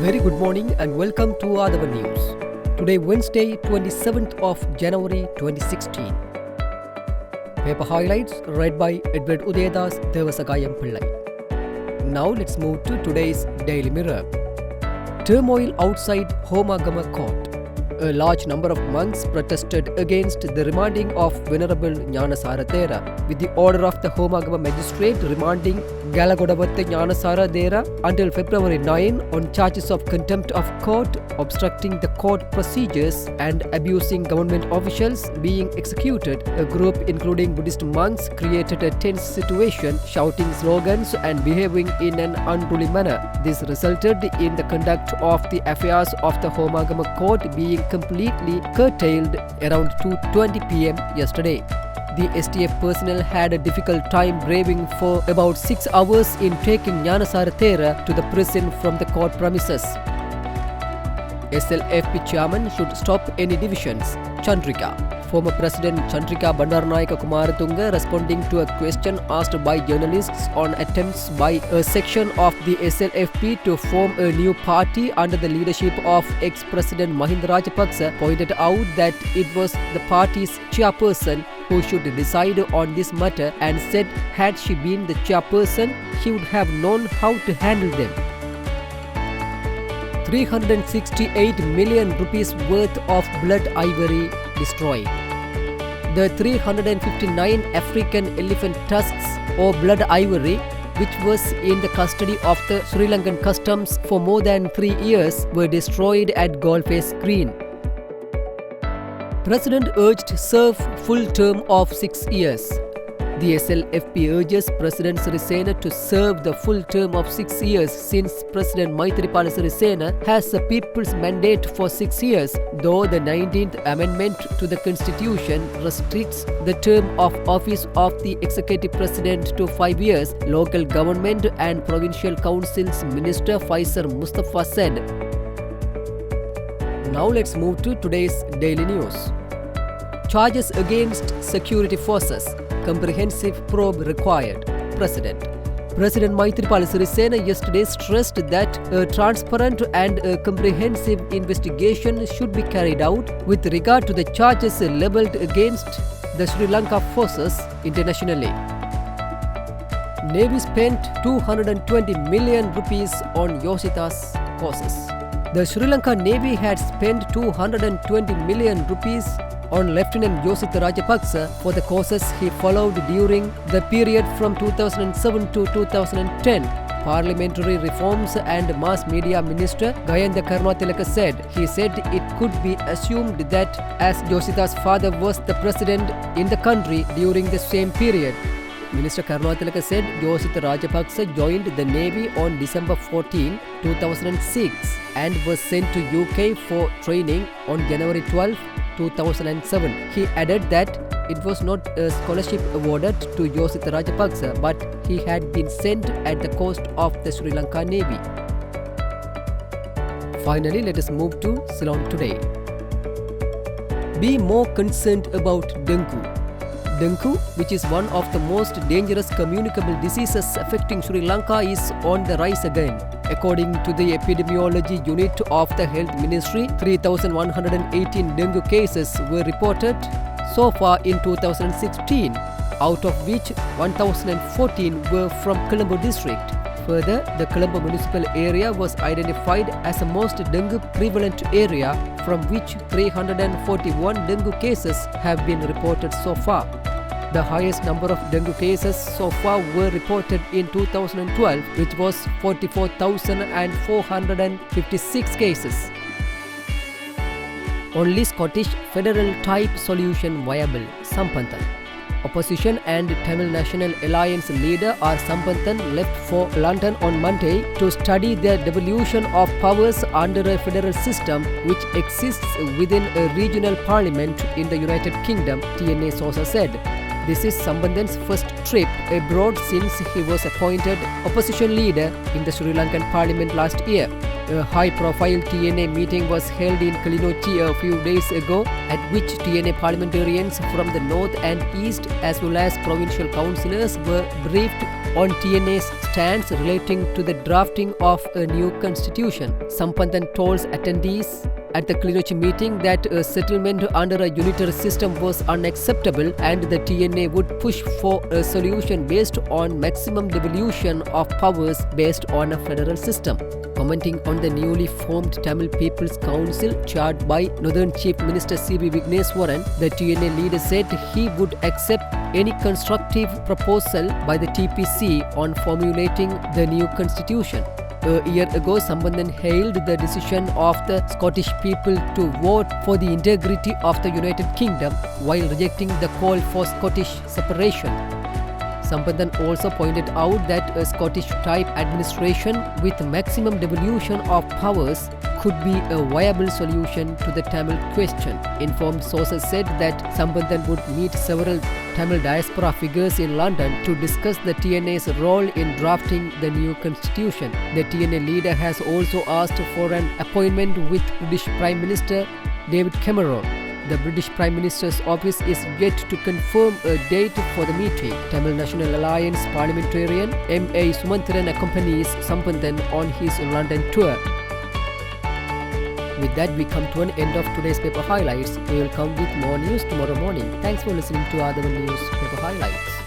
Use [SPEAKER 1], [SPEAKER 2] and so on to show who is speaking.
[SPEAKER 1] Very good morning and welcome to Athavan News. Today Wednesday 27th of January 2016. Paper highlights read by Edward Udedas Devasagayam Pillai. Now let's move to today's Daily Mirror. Turmoil outside Homagama Court. A large number of monks protested against the remanding of Venerable Gnanasara Thera, with the order of the Homagama magistrate remanding Galagodavatta Gnanasara Thera until February 9 on charges of contempt of court, obstructing the court procedures and abusing government officials being executed. A group including Buddhist monks created a tense situation, shouting slogans and behaving in an unruly manner. This resulted in the conduct of the affairs of the Homagama court being completely curtailed around 2:20 p.m. yesterday. The STF personnel had a difficult time braving for about 6 hours in taking Gnanasara Thera to the prison from the court premises. SLFP chairman should stop any divisions. Chandrika. Former President Chandrika Bandaranaike Kumaratunga responding to a question asked by journalists on attempts by a section of the SLFP to form a new party under the leadership of ex-President Mahinda Rajapaksa pointed out that it was the party's chairperson who should decide on this matter and said had she been the chairperson, he would have known how to handle them. 368 million rupees worth of blood ivory destroyed. The 359 African elephant tusks or blood ivory, which was in the custody of the Sri Lankan customs for more than 3 years, were destroyed at Goldface Green. President urged serve full term of 6 years. The SLFP urges President Sirisena to serve the full term of 6 years since President Maithripala Sirisena has a people's mandate for 6 years, though the 19th Amendment to the Constitution restricts the term of office of the Executive President to 5 years, Local Government and Provincial Councils Minister Faisal Mustafa said. Now let's move to today's daily news. Charges against security forces. Comprehensive probe required. President Maithripala Sirisena yesterday stressed that a transparent and a comprehensive investigation should be carried out with regard to the charges levelled against the Sri Lanka forces internationally. Navy spent 220 million rupees on Yosita's causes. The Sri Lanka Navy had spent 220 million rupees on Lieutenant Yosita Rajapaksa for the courses he followed during the period from 2007 to 2010. Parliamentary Reforms and Mass Media Minister Gayantha Karunatilaka said. He said it could be assumed that as Yosita's father was the president in the country during the same period. Minister Karunatilaka said Yosita Rajapaksa joined the Navy on December 14, 2006 and was sent to UK for training on January 12, 2007. He added that it was not a scholarship awarded to Yosita Rajapaksa, but he had been sent at the cost of the Sri Lanka Navy. Finally, let us move to Ceylon today. Be more concerned about dengue. Dengue, which is one of the most dangerous communicable diseases affecting Sri Lanka, is on the rise again. According to the Epidemiology Unit of the Health Ministry, 3,118 dengue cases were reported so far in 2016, out of which 1,014 were from Colombo district. Further, the Colombo municipal area was identified as the most dengue prevalent area, from which 341 dengue cases have been reported so far. The highest number of dengue cases so far were reported in 2012, which was 44,456 cases. Only Scottish federal type solution viable. Sampanthan. Opposition and Tamil National Alliance leader R. Sampanthan left for London on Monday to study the devolution of powers under a federal system which exists within a regional parliament in the United Kingdom, TNA sources said. This is Sampanthan's first trip abroad since he was appointed opposition leader in the Sri Lankan parliament last year. A high-profile TNA meeting was held in Kilinochchi a few days ago, at which TNA parliamentarians from the north and east as well as provincial councillors were briefed on TNA's stance relating to the drafting of a new constitution. Sampanthan told attendees at the Kilinochchi meeting that a settlement under a unitary system was unacceptable and the TNA would push for a solution based on maximum devolution of powers based on a federal system. Commenting on the newly formed Tamil People's Council chaired by Northern Chief Minister C.B. Vigneswaran, the TNA leader said he would accept any constructive proposal by the TPC on formulating the new constitution. A year ago, Sampanthan hailed the decision of the Scottish people to vote for the integrity of the United Kingdom while rejecting the call for Scottish separation. Sampanthan also pointed out that a Scottish-type administration with maximum devolution of powers could be a viable solution to the Tamil question. Informed sources said that Sampanthan would meet several Tamil diaspora figures in London to discuss the TNA's role in drafting the new constitution. The TNA leader has also asked for an appointment with British Prime Minister David Cameron. The British Prime Minister's office is yet to confirm a date for the meeting. Tamil National Alliance parliamentarian M.A. Sumanthiran accompanies Sampanthan on his London tour. With that, we come to an end of today's paper highlights. We will come with more news tomorrow morning. Thanks for listening to Athavan News Paper Highlights.